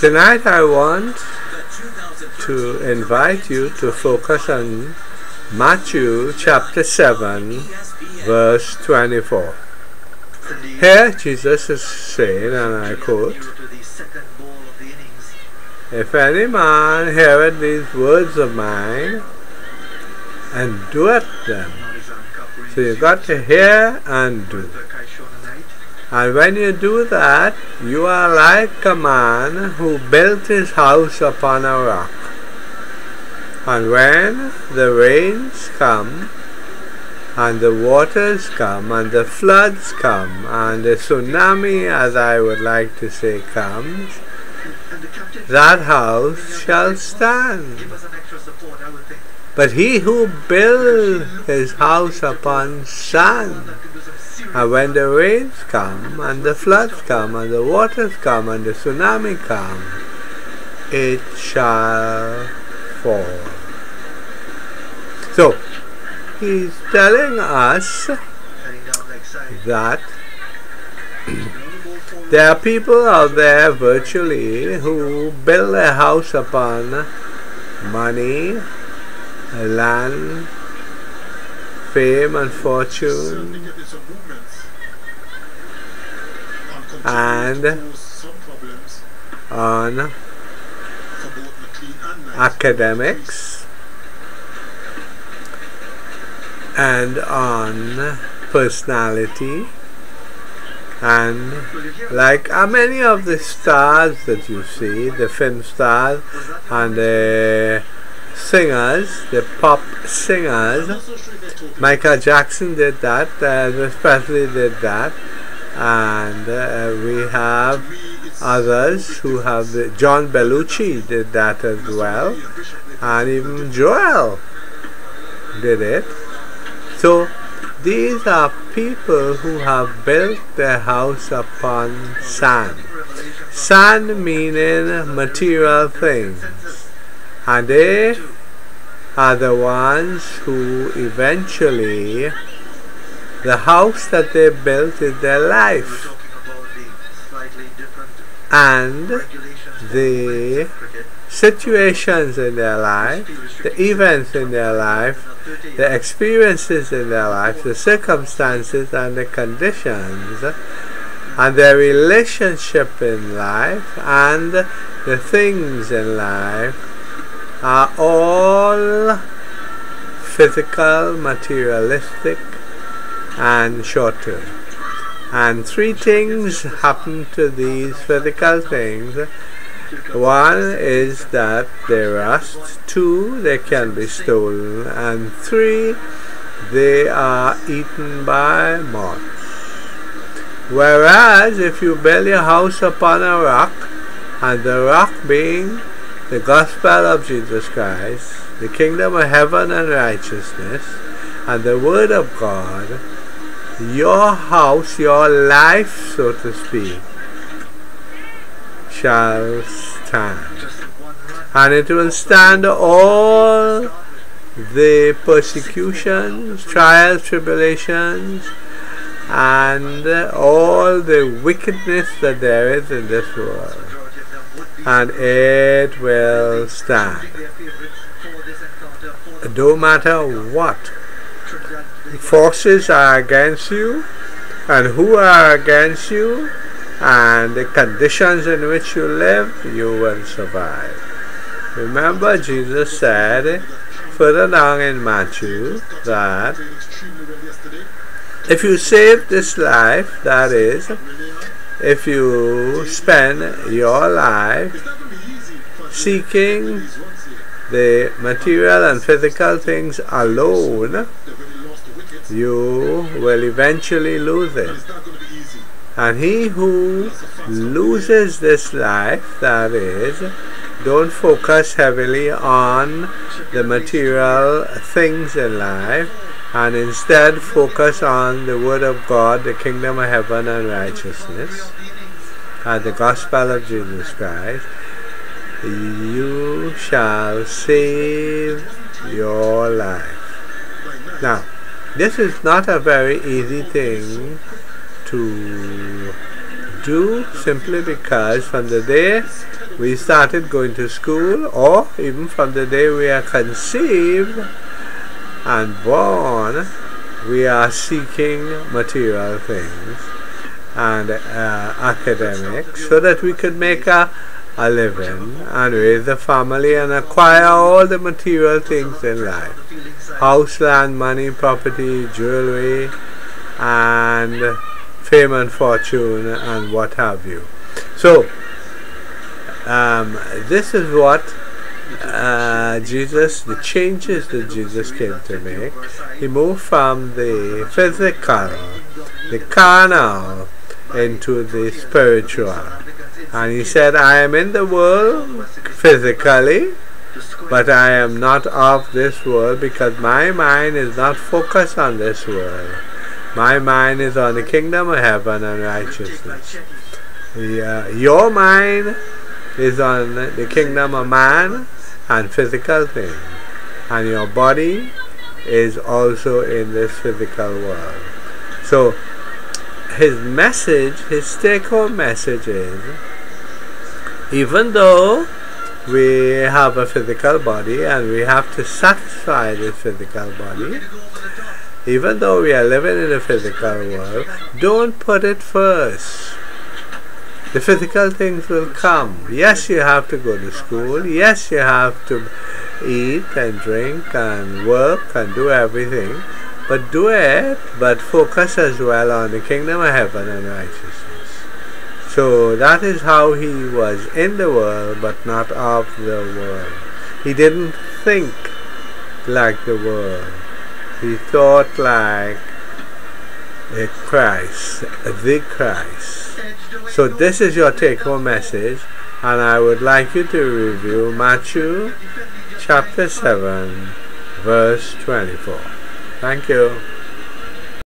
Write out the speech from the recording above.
Tonight I want to invite you to focus on Matthew chapter 7 verse 24. Here Jesus is saying, and I quote, "If any man heareth these words of mine and doeth them." So you got to hear and do. And when you do that, you are like a man who built his house upon a rock. And when the rains come, and the waters come, and the floods come, and the tsunami, as I would like to say, comes, that house shall stand. But he who builds his house upon sand, and when the rains come, and the floods come, and the waters come, and the tsunami come, it shall fall. So, he's telling us that there are people out there virtually who build their house upon money, land, fame and fortune, and on academics, and on personality, and like many of the stars that you see, the film stars and the singers, the pop singers, Michael Jackson did that, Elvis Presley did that, and we have others who have, John Belushi did that as well, and even Joel did it. So these are people who have built their house upon sand. Sand meaning material things. And they are the ones who eventually, the house that they built is their life. And the situations in their life, the events in their life, the experiences in their life, the circumstances and the conditions, and their relationship in life, and the things in life are all physical, materialistic, and short-term. And three things happen to these physical things. One is that they rust, two, they can be stolen, and three, they are eaten by moths. Whereas if you build your house upon a rock, and the rock being the gospel of Jesus Christ, the kingdom of heaven and righteousness, and the word of God, your house, your life, so to speak, shall stand. And it will stand all the persecutions, trials, tribulations, and all the wickedness that there is in this world. And it will stand. No matter what forces are against you, and who are against you, and the conditions in which you live, you will survive. Remember, Jesus said further down in Matthew that if you save this life, that is, if you spend your life seeking the material and physical things alone, you will eventually lose it. And he who loses this life, that is, don't focus heavily on the material things in life, and instead focus on the word of God, the kingdom of heaven and righteousness, and the gospel of Jesus Christ, you shall save your life. Now, this is not a very easy thing to do simply because from the day we started going to school, or even from the day we are conceived and born, we are seeking material things and academics so that we could make a living and raise a family and acquire all the material things in life: house, land, money, property, jewelry, and fame and fortune, and what have you. So this is what Jesus, the changes that Jesus came to make. He moved from the physical, the carnal, into the spiritual. And he said, I am in the world physically, but I am not of this world, because my mind is not focused on this world. My mind is on the kingdom of heaven and righteousness. Your mind is on the kingdom of man and physical things. And your body is also in this physical world. So his message, his take-home message is, even though we have a physical body and we have to satisfy this physical body, even though we are living in a physical world, don't put it first. The physical things will come. Yes, you have to go to school. Yes, you have to eat and drink and work and do everything. But do it, but focus as well on the kingdom of heaven and righteousness. So that is how he was in the world, but not of the world. He didn't think like the world. He thought like Christ, the Christ. So this is your take-home message, and I would like you to review Matthew chapter 7, verse 24. Thank you.